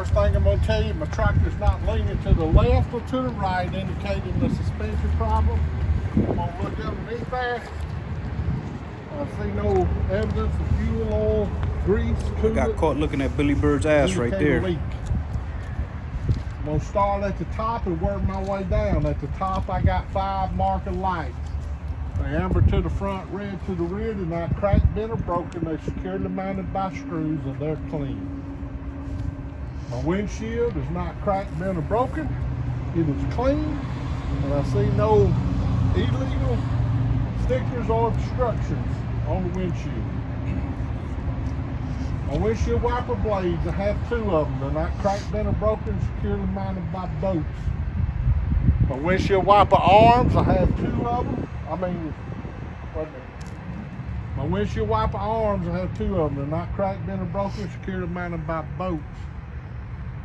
First thing I'm going to tell you, my tractor's not leaning to the left or to the right, indicating the suspension problem. I'm going to look underneath there. I see no evidence of fuel oil, grease, coolant. Got caught looking at Billy Bird's ass right there. Leak. I'm going to start at the top and work my way down. At the top, I got 5 marker lights. The amber to the front, red to the rear. They're not cracked, bent, or broken. They're securely mounted by screws and they're clean. My windshield is not cracked, bent, or broken. It is clean, and I see no illegal stickers or obstructions on the windshield. My windshield wiper blades, I have 2 of them. They're not cracked, bent, or broken, securely mounted by bolts. My windshield wiper arms, I have 2 of them. My windshield wiper arms, I have 2 of them. They're not cracked, bent, or broken, securely mounted by bolts.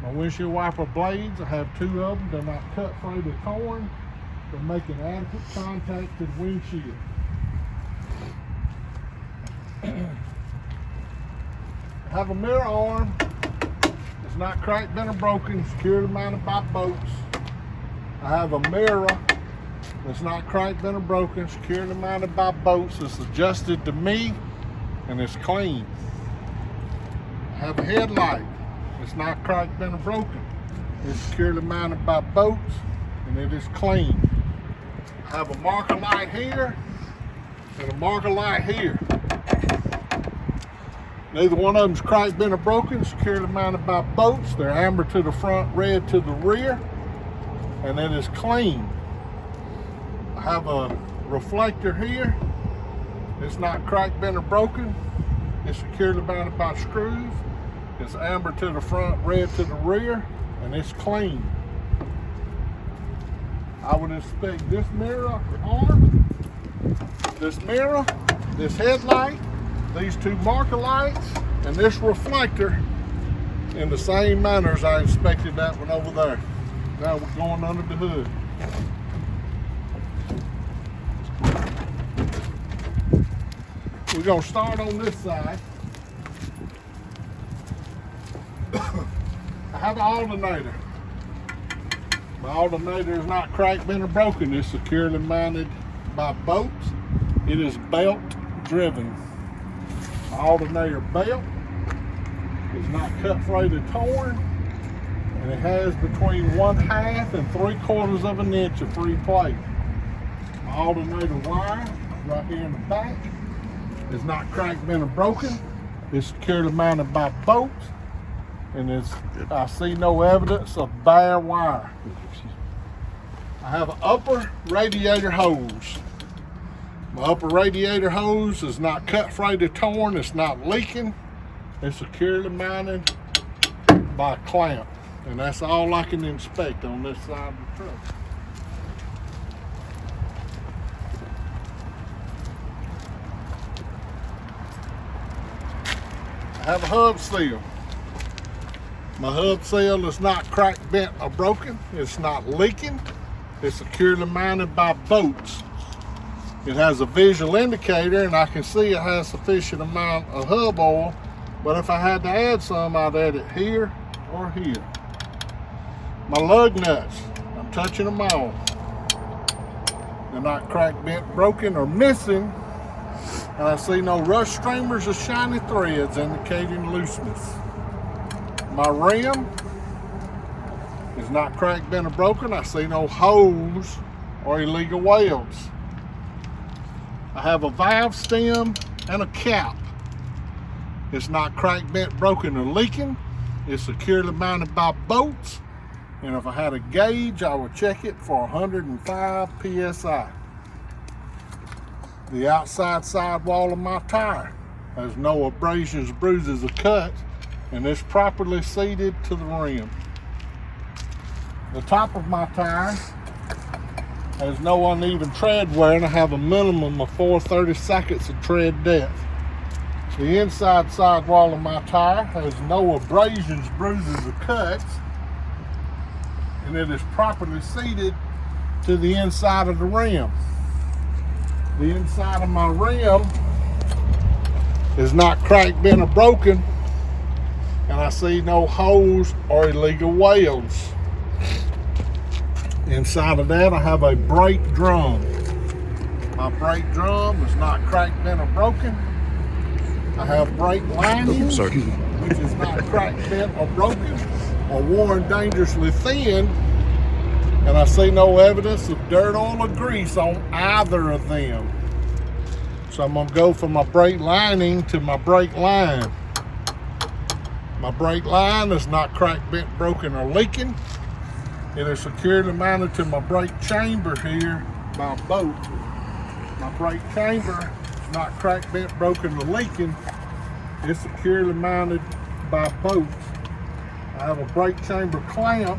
My windshield wiper blades, I have 2 of them. They're not cut, frayed, or torn. They're making adequate contact to the windshield. I have a mirror arm. It's not cracked, bent, or broken, securely mounted by bolts. I have a mirror that's not cracked, bent, or broken, securely mounted by bolts. It's adjusted to me, and it's clean. I have a headlight. It's not cracked, bent, or broken. It's securely mounted by bolts, and it is clean. I have a marker light here and a marker light here. Neither one of them is cracked, bent, or broken. Securely mounted by bolts. They're amber to the front, red to the rear, and it is clean. I have a reflector here. It's not cracked, bent, or broken. It's securely mounted by screws. It's amber to the front, red to the rear, and it's clean. I would inspect this mirror arm, this mirror, this headlight, these 2 marker lights, and this reflector in the same manner as I inspected that one over there. Now we're going under the hood. We're going to start on this side. I have an alternator. My alternator is not cracked, bent, or broken. It's securely mounted by bolts. It is belt driven. My alternator belt is not cut, frayed, or torn, and it has between 1/2 and 3/4 of an inch of free play. My alternator wire right here in the back is not cracked, bent, or broken. It's securely mounted by bolts. And I see no evidence of bare wire. I have an upper radiator hose. My upper radiator hose is not cut, frayed, or torn. It's not leaking. It's securely mounted by a clamp. And that's all I can inspect on this side of the truck. I have a hub seal. My hub seal is not cracked, bent, or broken. It's not leaking. It's securely mounted by bolts. It has a visual indicator, and I can see it has sufficient amount of hub oil, but if I had to add some, I'd add it here or here. My lug nuts, I'm touching them all. They're not cracked, bent, broken, or missing, and I see no rust streamers or shiny threads indicating looseness. My rim is not cracked, bent, or broken. I see no holes or illegal welds. I have a valve stem and a cap. It's not cracked, bent, broken, or leaking. It's securely mounted by bolts. And if I had a gauge, I would check it for 105 PSI. The outside sidewall of my tire has no abrasions, bruises, or cuts, and it's properly seated to the rim. The top of my tire has no uneven tread wear, and I have a minimum of 4/32 of tread depth. The inside sidewall of my tire has no abrasions, bruises, or cuts, and it is properly seated to the inside of the rim. The inside of my rim is not cracked, bent, or broken. and I see no holes or illegal welds. Inside of that, I have a brake drum. My brake drum is not cracked, bent, or broken. I have brake linings, which is not cracked, bent, or broken, or worn dangerously thin. And I see no evidence of dirt, oil, or grease on either of them. So I'm gonna go from my brake lining to my brake line. My brake line is not cracked, bent, broken, or leaking. It is securely mounted to my brake chamber here by a bolt. My brake chamber is not cracked, bent, broken, or leaking. It's securely mounted by bolts. I have a brake chamber clamp,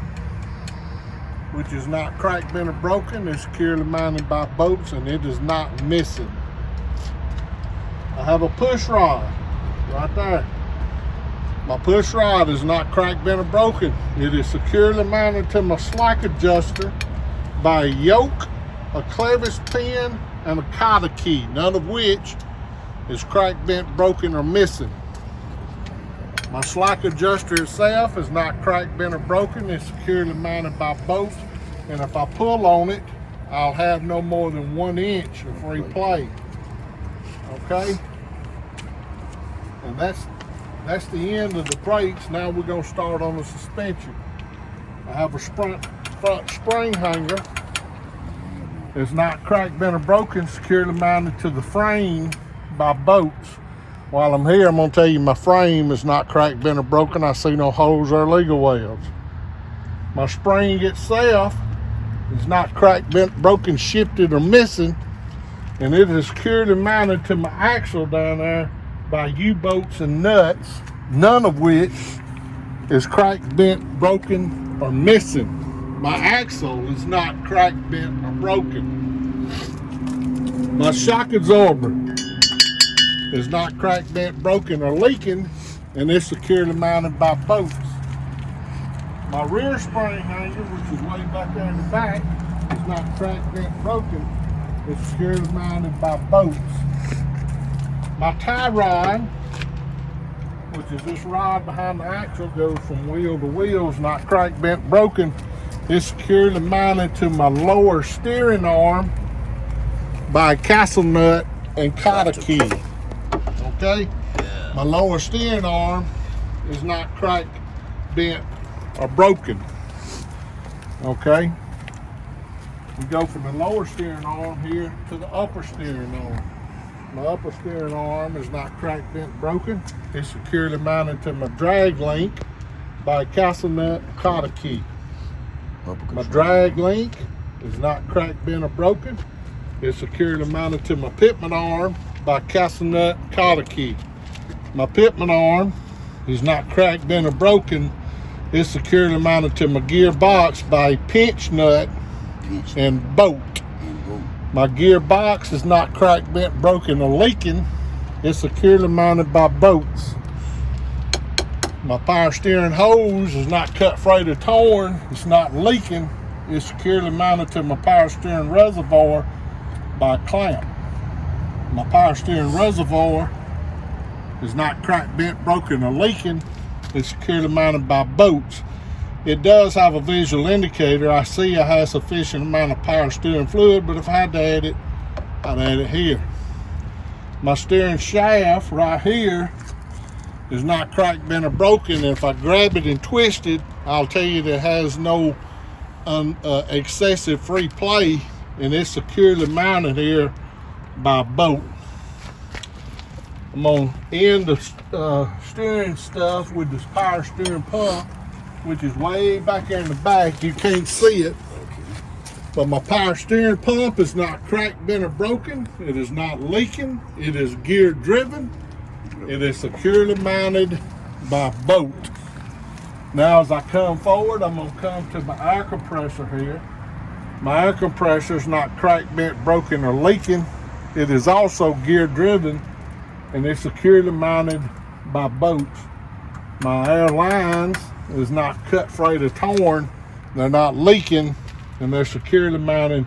which is not cracked, bent, or broken. It's securely mounted by bolts, and it is not missing. I have a push rod right there. My push rod is not cracked, bent, or broken. It is securely mounted to my slack adjuster by a yoke, a clevis pin, and a cotter key, none of which is cracked, bent, broken, or missing. My slack adjuster itself is not cracked, bent, or broken. It's securely mounted by bolts, and if I pull on it, I'll have no more than 1 inch of free play. Okay? And that's the end of the brakes. Now we're gonna start on the suspension. I have a front spring hanger. It's not cracked, bent, or broken, securely mounted to the frame by bolts. While I'm here, I'm gonna tell you my frame is not cracked, bent, or broken. I see no holes or illegal welds. My spring itself is not cracked, bent, broken, shifted, or missing, and it is securely mounted to my axle down there by U-bolts and nuts, none of which is cracked, bent, broken, or missing. My axle is not cracked, bent, or broken. My shock absorber is not cracked, bent, broken, or leaking, and it's securely mounted by bolts. My rear spring hanger, which is way back there in the back, is not cracked, bent, broken. It's securely mounted by bolts. My tie rod, which is this rod behind the axle, goes from wheel to wheel, is not cracked, bent, broken. It's securely mounted to my lower steering arm by a castle nut and cotter key. Okay? My lower steering arm is not cracked, bent, or broken. Okay? We go from the lower steering arm here to the upper steering arm. My upper steering arm is not cracked, bent, broken. It's securely mounted to my drag link by a castle nut and cotter key. My drag link is not cracked, bent, or broken. It's securely mounted to my pitman arm by a castle nut and cotter key. My pitman arm is not cracked, bent, or broken. It's securely mounted to my gearbox by a pinch nut and bolt. My gearbox is not cracked, bent, broken, or leaking. It's securely mounted by bolts. My power steering hose is not cut, frayed, or torn. It's not leaking. It's securely mounted to my power steering reservoir by a clamp. My power steering reservoir is not cracked, bent, broken, or leaking. It's securely mounted by bolts. It does have a visual indicator. I see I have sufficient amount of power steering fluid, but if I had to add it, I'd add it here. My steering shaft right here is not cracked, bent, or broken. If I grab it and twist it, I'll tell you that it has no excessive free play, and it's securely mounted here by a bolt. I'm gonna end the steering stuff with this power steering pump, which is way back there in the back. You can't see it, but my power steering pump is not cracked, bent, or broken. It is not leaking. It is gear driven. It is securely mounted by bolt. Now as I come forward, I'm gonna come to my air compressor here. My air compressor is not cracked, bent, broken, or leaking. It is also gear driven, and it's securely mounted by bolts. My air lines is not cut, frayed, or torn. They're not leaking, and they're securely mounted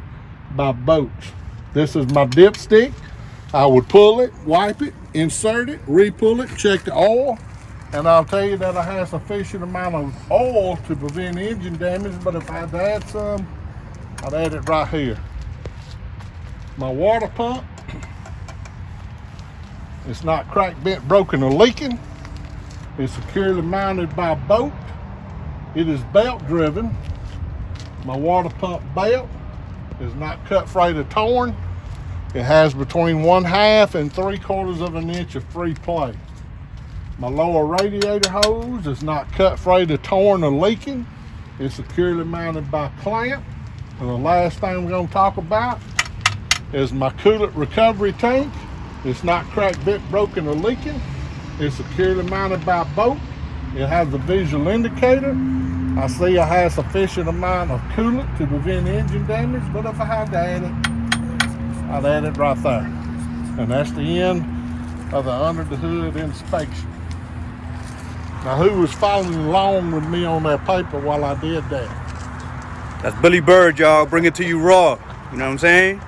by bolts. This is my dipstick. I would pull it, wipe it, insert it, re-pull it, check the oil, And I'll tell you that I have sufficient amount of oil to prevent engine damage, but if I had to add some, I'd add it right here. My water pump, it's not cracked, bent, broken, or leaking. It's securely mounted by a boat. It is belt driven. My water pump belt is not cut, frayed, or torn. It has between 1/2 and 3/4 of an inch of free play. My lower radiator hose is not cut, frayed, or torn, or leaking. It's securely mounted by a clamp. And the last thing we're going to talk about is my coolant recovery tank. It's not cracked, bent, broken, or leaking. It's securely mounted by a boat. It has a visual indicator. I see I have sufficient amount of coolant to prevent engine damage, but if I had to add it, I'd add it right there. And that's the end of the under the hood inspection. Now, who was following along with me on that paper while I did that? That's Billy Bird, y'all. Bring it to you raw. You know what I'm saying?